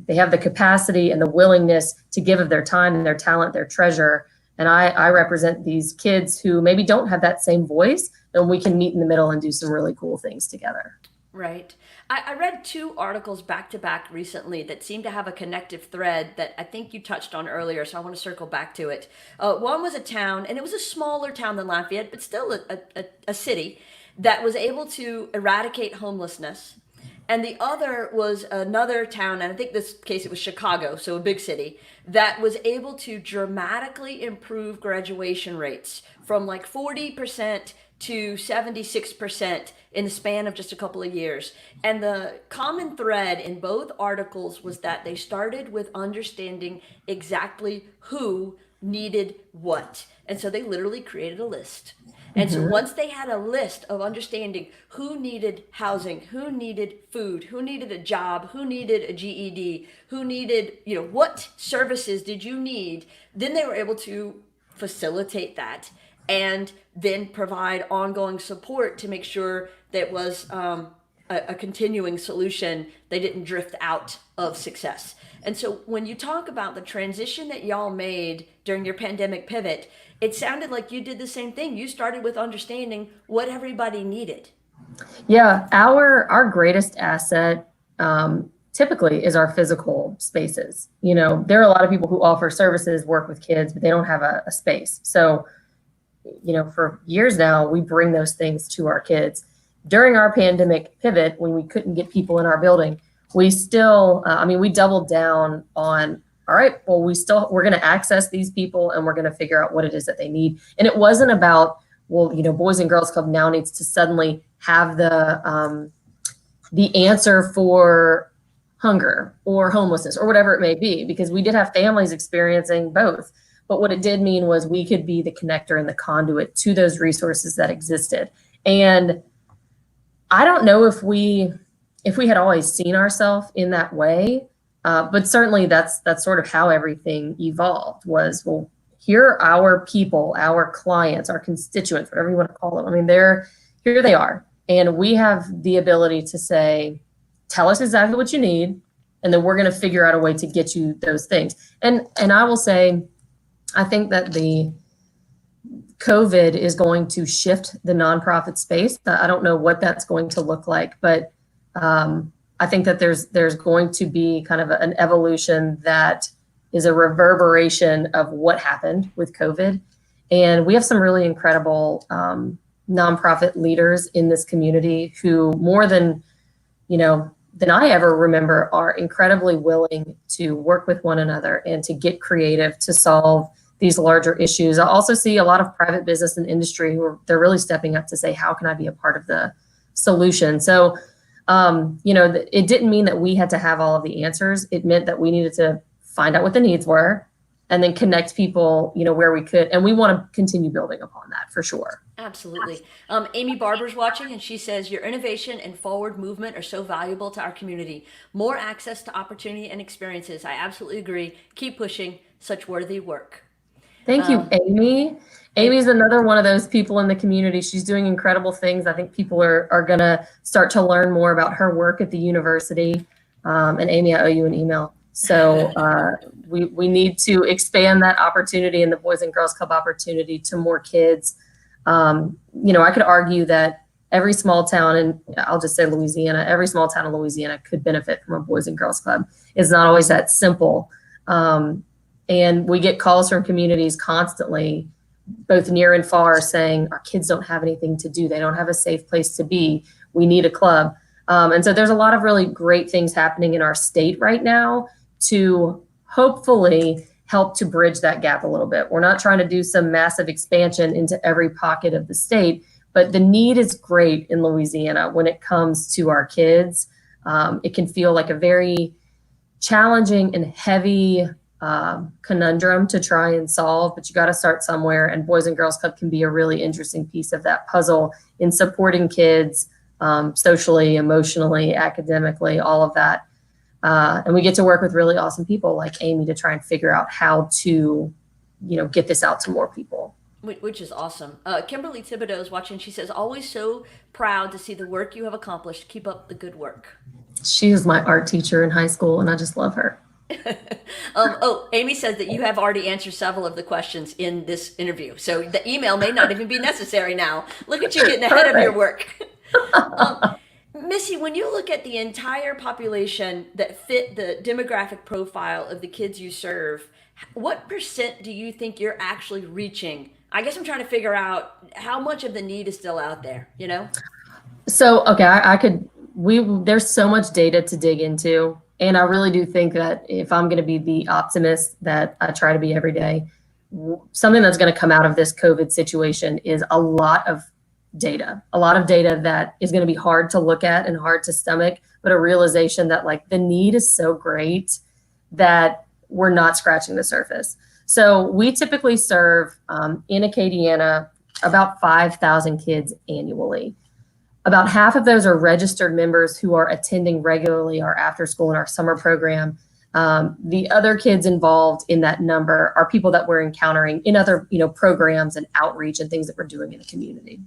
they have the capacity and the willingness to give of their time and their talent, their treasure. And I represent these kids who maybe don't have that same voice, and we can meet in the middle and do some really cool things together. Right. I read 2 articles back to back recently that seem to have a connective thread that I think you touched on earlier, so I want to circle back to it. One was a town, and it was a smaller town than Lafayette, but still a city that was able to eradicate homelessness. And the other was another town, and I think this case it was Chicago, so a big city, that was able to dramatically improve graduation rates from 40% to 76% in the span of just a couple of years. And the common thread in both articles was that they started with understanding exactly who needed what. And so they literally created a list. And so once they had a list of understanding who needed housing, who needed food, who needed a job, who needed a GED, who needed, what services did you need, then they were able to facilitate that and then provide ongoing support to make sure that was a a continuing solution. They didn't drift out of success. And so when you talk about the transition that y'all made during your pandemic pivot, it sounded like you did the same thing. You started with understanding what everybody needed. Yeah, our greatest asset typically is our physical spaces. You know, there are a lot of people who offer services, work with kids, but they don't have a space. So, you know, for years now, we bring those things to our kids. During our pandemic pivot, when we couldn't get people in our building, we still, we doubled down on, all right, well, we're going to access these people and we're going to figure out what it is that they need. And it wasn't about, well, you know, Boys and Girls Club now needs to suddenly have the answer for hunger or homelessness or whatever it may be, because we did have families experiencing both. But what it did mean was we could be the connector and the conduit to those resources that existed. And I don't know if we had always seen ourselves in that way, but certainly that's sort of how everything evolved was, well, here are our people, our clients, our constituents, whatever you want to call them. I mean, here they are. And we have the ability to say, tell us exactly what you need, and then we're going to figure out a way to get you those things. And I will say, I think that the COVID is going to shift the nonprofit space. I don't know what that's going to look like, but I think that there's going to be kind of an evolution that is a reverberation of what happened with COVID. And we have some really incredible nonprofit leaders in this community who, more than I ever remember, are incredibly willing to work with one another and to get creative to solve these larger issues. I also see a lot of private business and industry who they're really stepping up to say, how can I be a part of the solution? So, it didn't mean that we had to have all of the answers. It meant that we needed to find out what the needs were and then connect people, where we could. And we want to continue building upon that for sure. Absolutely. Amy Barber's watching, and she says, your innovation and forward movement are so valuable to our community. More access to opportunity and experiences. I absolutely agree. Keep pushing such worthy work. Thank you, Amy. Amy's another one of those people in the community. She's doing incredible things. I think people are going to start to learn more about her work at the university. And Amy, I owe you an email. So we need to expand that opportunity and the Boys and Girls Club opportunity to more kids. I could argue that every small town, and I'll just say Louisiana, every small town in Louisiana could benefit from a Boys and Girls Club. It's not always that simple. And we get calls from communities constantly, both near and far, saying our kids don't have anything to do. They don't have a safe place to be. We need a club. And so there's a lot of really great things happening in our state right now to hopefully help to bridge that gap a little bit. We're not trying to do some massive expansion into every pocket of the state, but the need is great in Louisiana when it comes to our kids. It can feel like a very challenging and heavy conundrum to try and solve, but you got to start somewhere, and Boys and Girls Club can be a really interesting piece of that puzzle in supporting kids socially, emotionally, academically, all of that. And we get to work with really awesome people like Amy to try and figure out how to, get this out to more people. Which is awesome. Kimberly Thibodeau is watching. She says, always so proud to see the work you have accomplished. Keep up the good work. She was my art teacher in high school, and I just love her. Amy says that you have already answered several of the questions in this interview. So the email may not even be necessary now. Look at you getting ahead of your work. Missy, when you look at the entire population that fit the demographic profile of the kids you serve, what % do you think you're actually reaching? I guess I'm trying to figure out how much of the need is still out there, So, okay, there's so much data to dig into. And I really do think that if I'm going to be the optimist that I try to be every day, something that's going to come out of this COVID situation is a lot of data that is going to be hard to look at and hard to stomach, but a realization that the need is so great that we're not scratching the surface. So we typically serve in Acadiana about 5,000 kids annually. About half of those are registered members who are attending regularly our after school and our summer program. The other kids involved in that number are people that we're encountering in other, programs and outreach and things that we're doing in the community.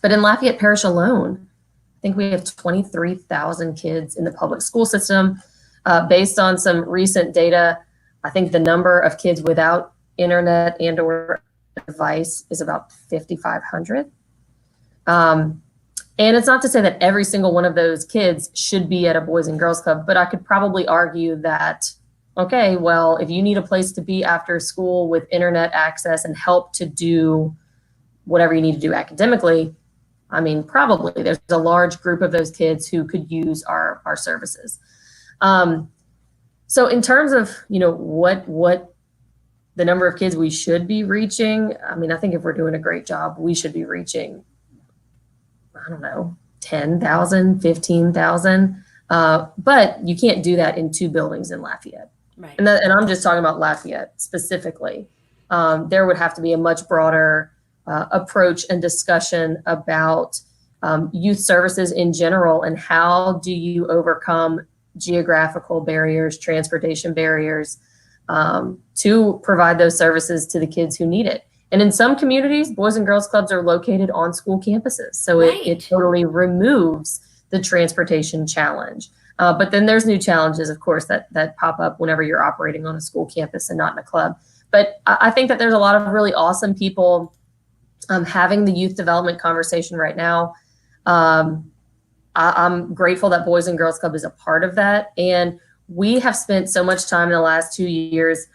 But in Lafayette Parish alone, I think we have 23,000 kids in the public school system. Based on some recent data, I think the number of kids without internet and or device is about 5,500. And it's not to say that every single one of those kids should be at a Boys and Girls Club, but I could probably argue that, okay, well, if you need a place to be after school with internet access and help to do whatever you need to do academically, I mean, probably there's a large group of those kids who could use our services. So in terms of, what the number of kids we should be reaching, I mean, I think if we're doing a great job, we should be reaching, I don't know, 10,000, 15,000. But you can't do that in 2 buildings in Lafayette. Right. And I'm just talking about Lafayette specifically. There would have to be a much broader approach and discussion about youth services in general, and how do you overcome geographical barriers, transportation barriers, to provide those services to the kids who need it. And in some communities, Boys and Girls Clubs are located on school campuses. So Right. it totally removes the transportation challenge. But then there's new challenges, of course, that pop up whenever you're operating on a school campus and not in a club. But I think that there's a lot of really awesome people having the youth development conversation right now. I'm grateful that Boys and Girls Club is a part of that. And we have spent so much time in the last 2 years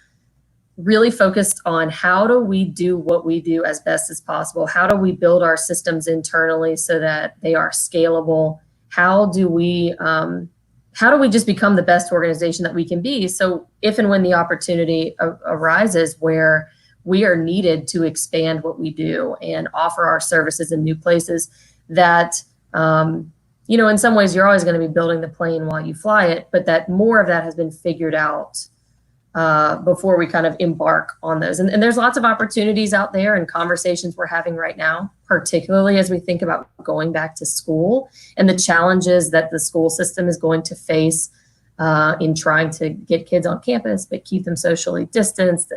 really focused on how do we do what we do as best as possible? How do we build our systems internally so that they are scalable? How do we just become the best organization that we can be? So if and when the opportunity arises where we are needed to expand what we do and offer our services in new places, that, in some ways you're always going to be building the plane while you fly it, but that more of that has been figured out before we kind of embark on those. And there's lots of opportunities out there and conversations we're having right now, particularly as we think about going back to school and the challenges that the school system is going to face in trying to get kids on campus, but keep them socially distanced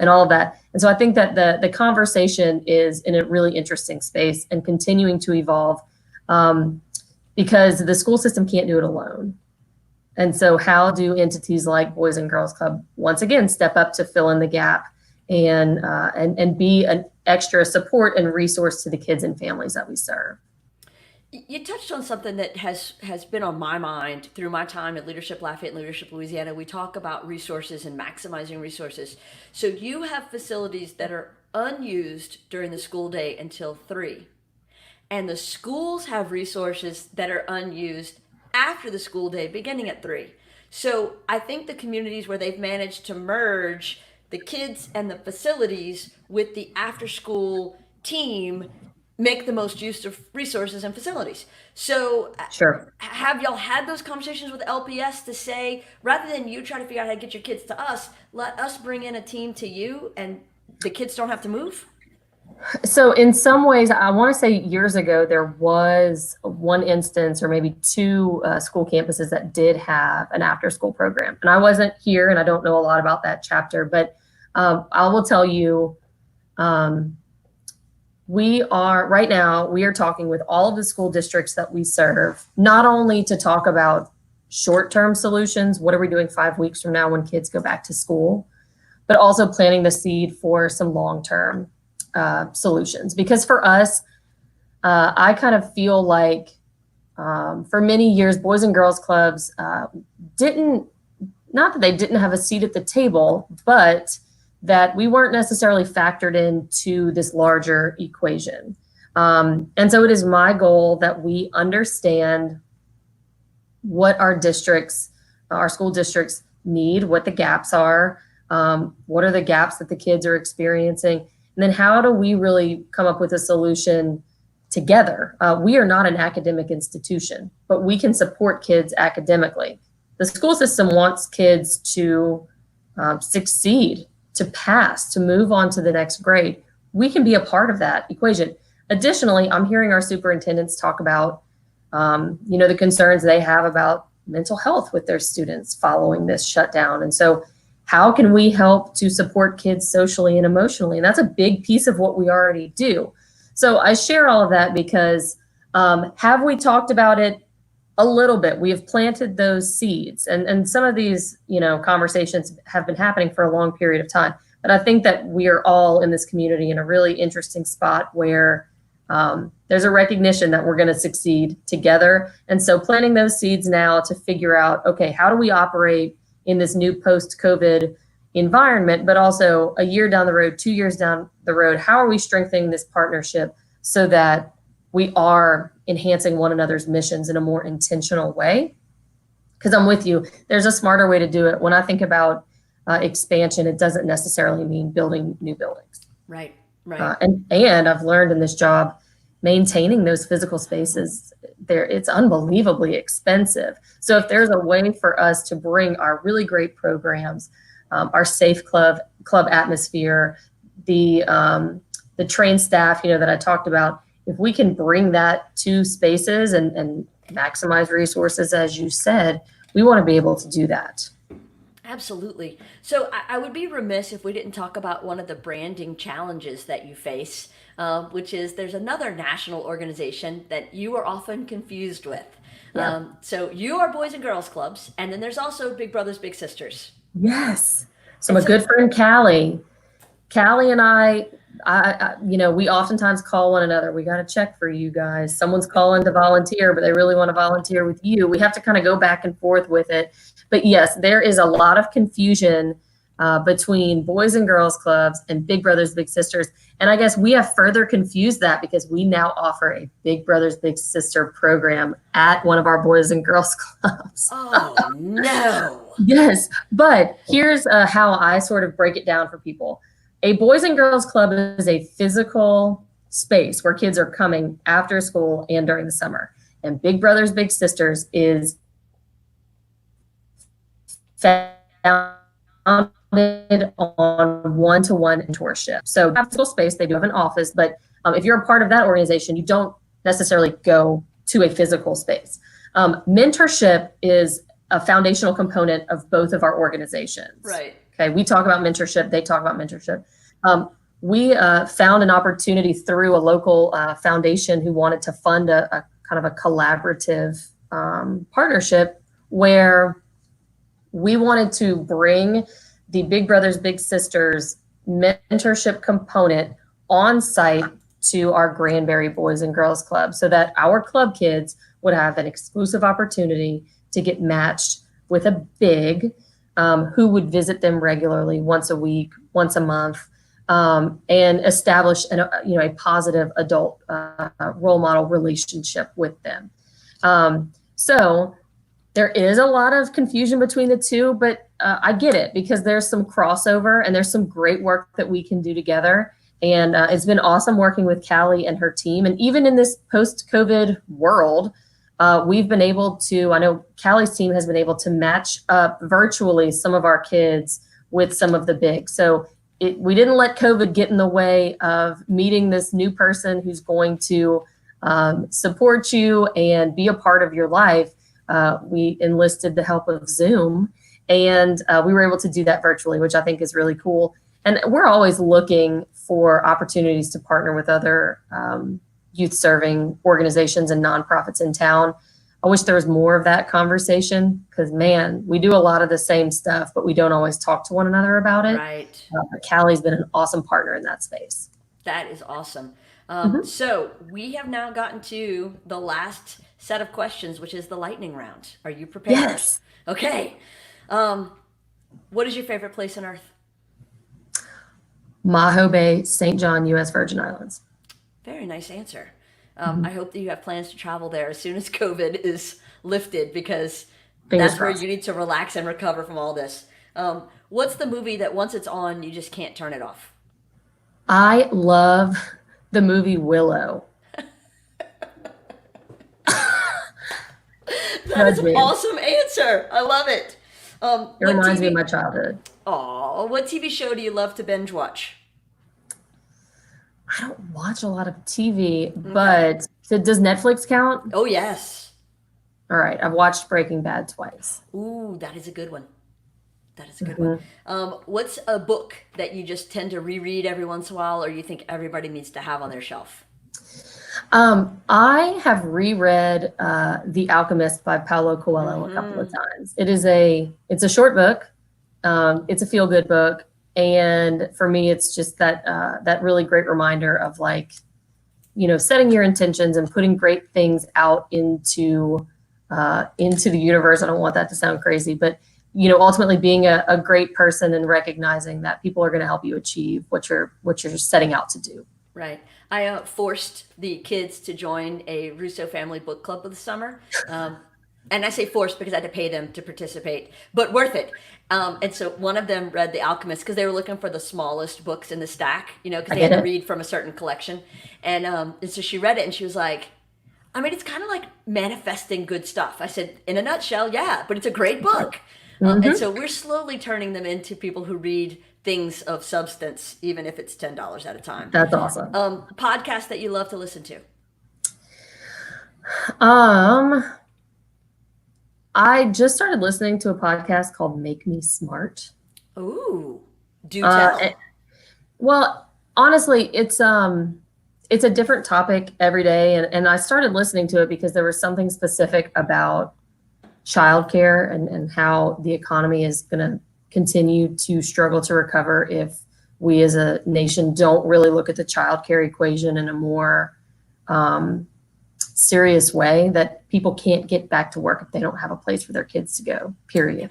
and all of that. And so I think that the conversation is in a really interesting space and continuing to evolve because the school system can't do it alone. And so how do entities like Boys and Girls Club once again step up to fill in the gap and be an extra support and resource to the kids and families that we serve? You touched on something that has been on my mind through my time at Leadership Lafayette and Leadership Louisiana. We talk about resources and maximizing resources. So you have facilities that are unused during the school day until 3. And the schools have resources that are unused after the school day beginning at 3. So I think the communities where they've managed to merge the kids and the facilities with the after school team make the most use of resources and facilities. So Sure. have y'all had those conversations with LPS to say, rather than you try to figure out how to get your kids to us, let us bring in a team to you and the kids don't have to move? So in some ways, I want to say years ago, there was one instance or maybe 2 school campuses that did have an after school program. And I wasn't here and I don't know a lot about that chapter, but I will tell you, we are talking with all of the school districts that we serve, not only to talk about short-term solutions, what are we doing 5 weeks from now when kids go back to school, but also planting the seed for some long-term solutions. Because for us, I kind of feel like for many years, Boys and Girls Clubs not that they didn't have a seat at the table, but that we weren't necessarily factored into this larger equation. And so it is my goal that we understand what our school districts need, what the gaps are, what are the gaps that the kids are experiencing, and then how do we really come up with a solution together? We are not an academic institution, but we can support kids academically. The school system wants kids to succeed, to pass, to move on to the next grade. We can be a part of that equation. Additionally, I'm hearing our superintendents talk about, the concerns they have about mental health with their students following this shutdown. And so how can we help to support kids socially and emotionally? And that's a big piece of what we already do. So I share all of that because Have we talked about it? A little bit. We have planted those seeds, and some of these, conversations have been happening for a long period of time. But I think that we are all in this community in a really interesting spot where there's a recognition that we're going to succeed together. And so planting those seeds now to figure out, okay, how do we operate in this new post-COVID environment, but also a year down the road, 2 years down the road, how are we strengthening this partnership so that we are enhancing one another's missions in a more intentional way? Because I'm with you. There's a smarter way to do it. When I think about expansion, it doesn't necessarily mean building new buildings. Right, right. And I've learned in this job, maintaining those physical spaces, it's unbelievably expensive. So if there's a way for us to bring our really great programs, our safe club atmosphere, the trained staff, that I talked about, if we can bring that to spaces and maximize resources, as you said, we want to be able to do that. Absolutely. So I would be remiss if we didn't talk about one of the branding challenges that you face, which is there's another national organization that you are often confused with. Yeah. So you are Boys and Girls Clubs, and then there's also Big Brothers Big Sisters. Yes. So my good friend Callie and I, we oftentimes call one another. We got to check for you guys. Someone's calling to volunteer, but they really want to volunteer with you. We have to kind of go back and forth with it. But yes, there is a lot of confusion between Boys and Girls Clubs and Big Brothers Big Sisters. And I guess we have further confused that because we now offer a Big Brothers Big Sister program at one of our Boys and Girls Clubs. Oh, no. Yes. But here's how I sort of break it down for people. A Boys and Girls Club is a physical space where kids are coming after school and during the summer. And Big Brothers Big Sisters is founded on one-to-one mentorship. So physical space, they do have an office, but if you're a part of that organization, you don't necessarily go to a physical space. Mentorship is a foundational component of both of our organizations. Right. Okay, we talk about mentorship, they talk about mentorship. We found an opportunity through a local foundation who wanted to fund a kind of a collaborative partnership where we wanted to bring the Big Brothers Big Sisters mentorship component on site to our Granbury Boys and Girls Club so that our club kids would have an exclusive opportunity to get matched with a big who would visit them regularly, once a week, once a month, and establish a positive adult role model relationship with them. So there is a lot of confusion between the two, but I get it because there's some crossover and there's some great work that we can do together. And it's been awesome working with Callie and her team. And even in this post-COVID world, we've been able to, I know Callie's team has been able to match up virtually some of our kids with some of the big. So we didn't let COVID get in the way of meeting this new person who's going to support you and be a part of your life. We enlisted the help of Zoom, and we were able to do that virtually, which I think is really cool. And we're always looking for opportunities to partner with other youth serving organizations and nonprofits in town. I wish there was more of that conversation because, man, we do a lot of the same stuff, but we don't always talk to one another about it. Right. Callie's been an awesome partner in that space. That is awesome. So we have now gotten to the last set of questions, which is the lightning round. Are you prepared? Yes. Okay. What is your favorite place on earth? Maho Bay, St. John, U.S. Virgin Islands. Very nice answer. I hope that you have plans to travel there as soon as COVID is lifted, because Fingers that's where crossed. you need to relax and recover from all this. What's the movie that once it's on, you just can't turn it off? I love the movie Willow. That is an awesome answer. I love it. It reminds me of my childhood. Oh, what TV show do you love to binge watch? I don't watch a lot of TV, but does Netflix count? Oh, yes. All right. I've watched Breaking Bad twice. Ooh, that is a good one. That is a good one. What's a book that you just tend to reread every once in a while, or you think everybody needs to have on their shelf? I have reread The Alchemist by Paulo Coelho a couple of times. It's a short book. It's a feel-good book. And for me, it's just that really great reminder of like, setting your intentions and putting great things out into the universe. I don't want that to sound crazy, but ultimately being a great person and recognizing that people are going to help you achieve what you're setting out to do. Right. I forced the kids to join a Russo family book club this summer. And I say forced because I had to pay them to participate, but worth it. And so one of them read The Alchemist because they were looking for the smallest books in the stack, because they had to read from a certain collection. And so she read it and she was like, I mean, it's kind of like manifesting good stuff. I said, in a nutshell, yeah, but it's a great book. And so we're slowly turning them into people who read things of substance, even if it's $10 at a time. That's awesome. Podcast that you love to listen to? I just started listening to a podcast called Make Me Smart. Ooh, do tell. Well, honestly, it's a different topic every day. And I started listening to it because there was something specific about childcare and how the economy is going to continue to struggle to recover if we as a nation don't really look at the childcare equation in a more serious way, that people can't get back to work if they don't have a place for their kids to go, period.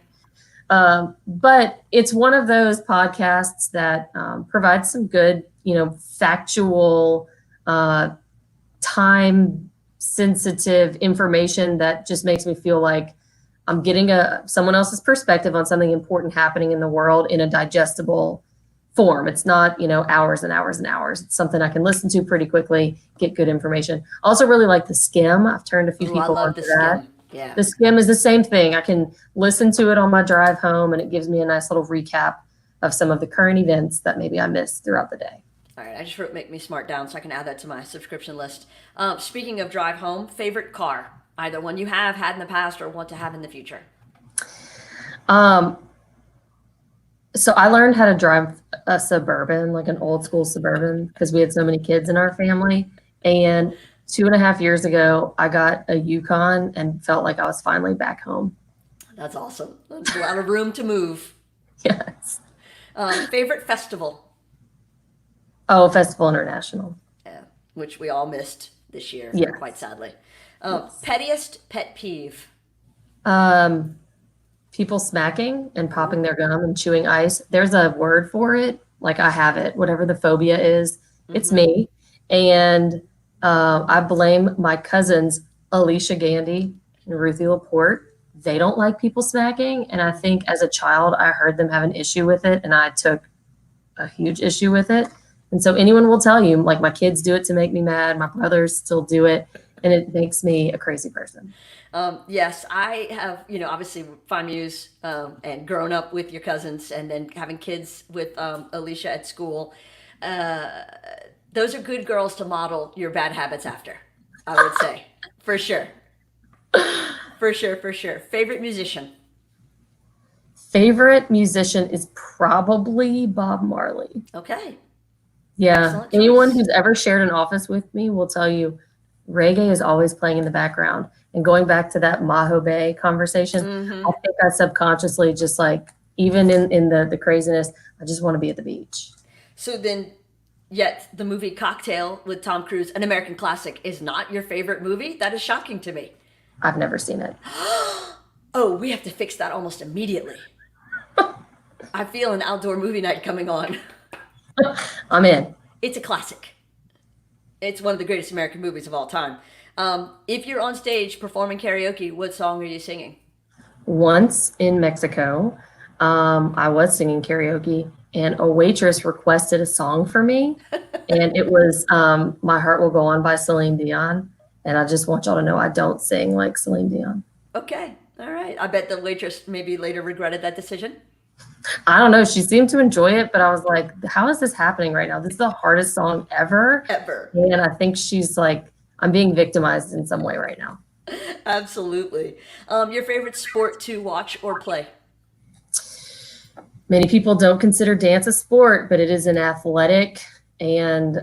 But it's one of those podcasts that provides some good, factual, time sensitive information that just makes me feel like I'm getting someone else's perspective on something important happening in the world in a digestible form. It's not, hours and hours and hours. It's something I can listen to pretty quickly, get good information. I also really like The Skim. I've turned a few people on to that. Yeah. The Skim is the same thing. I can listen to it on my drive home and it gives me a nice little recap of some of the current events that maybe I missed throughout the day. All right, I just wrote Make Me Smart down so I can add that to my subscription list. Speaking of drive home, favorite car? Either one you have had in the past or want to have in the future. So I learned how to drive a Suburban, like an old school Suburban, because we had so many kids in our family. And 2.5 years ago, I got a Yukon and felt like I was finally back home. That's awesome. That's a lot of room to move. Yes. Favorite festival? Oh, Festival International. Yeah, which we all missed this year, yes. Quite sadly. Pettiest pet peeve? People smacking and popping their gum and chewing ice. There's a word for it. Like I have it, whatever the phobia is, it's me. And I blame my cousins, Alicia Gandy and Ruthie Laporte. They don't like people smacking. And I think as a child, I heard them have an issue with it. And I took a huge issue with it. And so anyone will tell you, like, my kids do it to make me mad. My brothers still do it. And it makes me a crazy person. Yes, I have, obviously Fine Muse and grown up with your cousins and then having kids with Alicia at school. Those are good girls to model your bad habits after, I would say. For sure. For sure. Favorite musician? Favorite musician is probably Bob Marley. Okay. Yeah. Anyone who's ever shared an office with me will tell you reggae is always playing in the background. And going back to that Maho Bay conversation, I think I subconsciously just like, even in the craziness, I just want to be at the beach. So then, yet the movie Cocktail with Tom Cruise, an American classic, is not your favorite movie? That is shocking to me. I've never seen it. Oh, we have to fix that almost immediately. I feel an outdoor movie night coming on. I'm in. It's a classic. It's one of the greatest American movies of all time. If you're on stage performing karaoke, what song are you singing? Once in Mexico, I was singing karaoke and a waitress requested a song for me. And it was My Heart Will Go On by Celine Dion. And I just want y'all to know I don't sing like Celine Dion. Okay. All right. I bet the waitress maybe later regretted that decision. I don't know. She seemed to enjoy it, but I was like, how is this happening right now? This is the hardest song ever. And I think she's like, I'm being victimized in some way right now. Absolutely. Your favorite sport to watch or play? Many people don't consider dance a sport, but it is an athletic and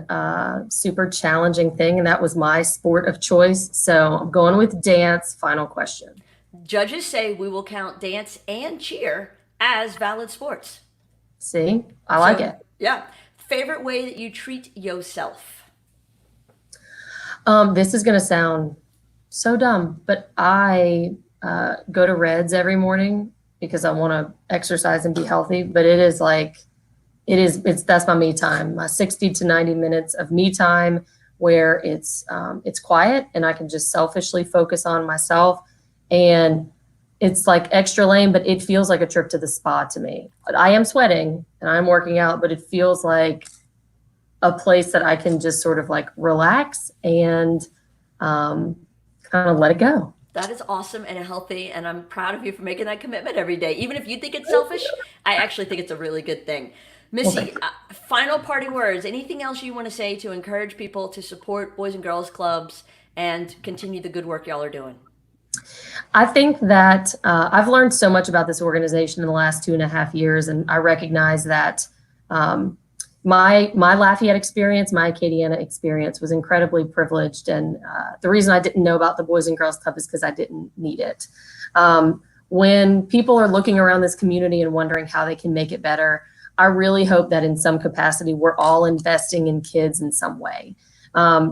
super challenging thing. And that was my sport of choice. So I'm going with dance. Final question. Judges say we will count dance and cheer as valid sports. See, I like it. Yeah. Favorite way that you treat yourself? This is going to sound so dumb, but I go to Reds every morning because I want to exercise and be healthy. But it's that's my me time, my 60 to 90 minutes of me time where it's quiet and I can just selfishly focus on myself. And it's like extra lame, but it feels like a trip to the spa to me. I am sweating and I'm working out, but it feels like a place that I can just sort of like relax and kind of let it go. That is awesome and healthy, and I'm proud of you for making that commitment every day. Even if you think it's selfish, I actually think it's a really good thing. Missy, final parting words. Anything else you want to say to encourage people to support Boys and Girls Clubs and continue the good work y'all are doing? I think that I've learned so much about this organization in the last 2.5 years, and I recognize that my Lafayette experience, my Acadiana experience was incredibly privileged. And the reason I didn't know about the Boys and Girls Club is because I didn't need it. When people are looking around this community and wondering how they can make it better, I really hope that in some capacity, we're all investing in kids in some way.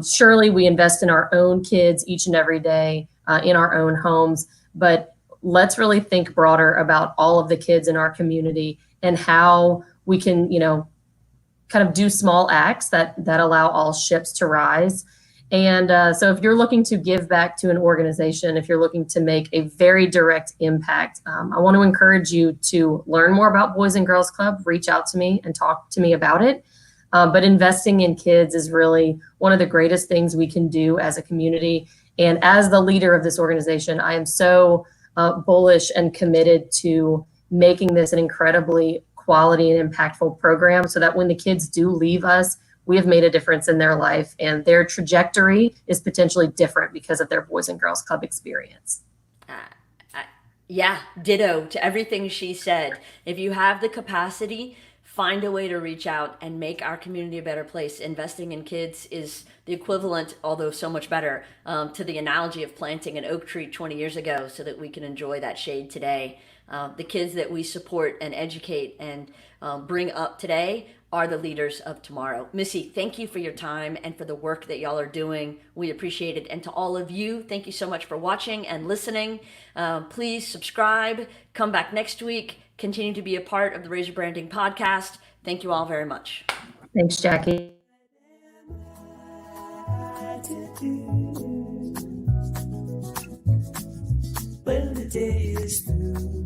Surely we invest in our own kids each and every day in our own homes, but let's really think broader about all of the kids in our community and how we can, kind of do small acts that allow all ships to rise. And so if you're looking to give back to an organization, if you're looking to make a very direct impact, I want to encourage you to learn more about Boys and Girls Club, reach out to me and talk to me about it. But investing in kids is really one of the greatest things we can do as a community. And as the leader of this organization, I am so bullish and committed to making this an incredibly quality and impactful program so that when the kids do leave us, we have made a difference in their life and their trajectory is potentially different because of their Boys and Girls Club experience. Yeah, ditto to everything she said. If you have the capacity, find a way to reach out and make our community a better place. Investing in kids is the equivalent, although so much better, to the analogy of planting an oak tree 20 years ago so that we can enjoy that shade today. The kids that we support and educate and bring up today are the leaders of tomorrow. Missy, thank you for your time and for the work that y'all are doing. We appreciate it. And to all of you, thank you so much for watching and listening. Please subscribe, come back next week, continue to be a part of the Razor Branding podcast. Thank you all very much. Thanks, Jackie. When the day is through.